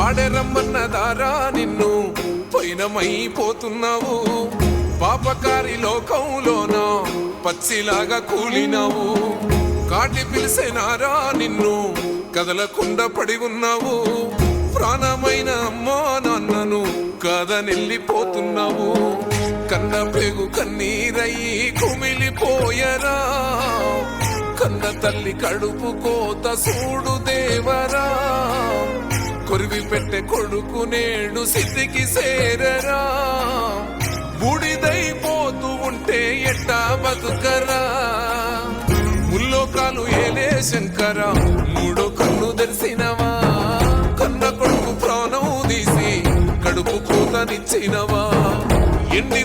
వాడే రమ్మన్నదారా నిన్ను పైనమైపోతున్నావు పాపకారి లోకంలోన పచ్చిలాగా కూలినావు కాటి పిలిసేనారా నిన్ను కదలకుండా పడి ఉన్నావు ప్రాణమైన అమ్మా నాన్నను కాదనెళ్ళిపోతున్నావు కన్న పేగు కన్నీరయ్యి కుమిలిపోయరా కన్న తల్లి కడుపు కోత సూడు దేవరా కొరివి పెట్టే కొడుకు నేడు సిద్ధికి సేరరా బూడిదైపోతూ ఉంటే ఎట్టా బతుకరా ముల్లోకాలు ఏలే శంకర మూడో కన్ను తెరిసినవా కన్న కొడుకు ప్రాణం తీసి కడుపు కోతనిచ్చినవా ఎన్ని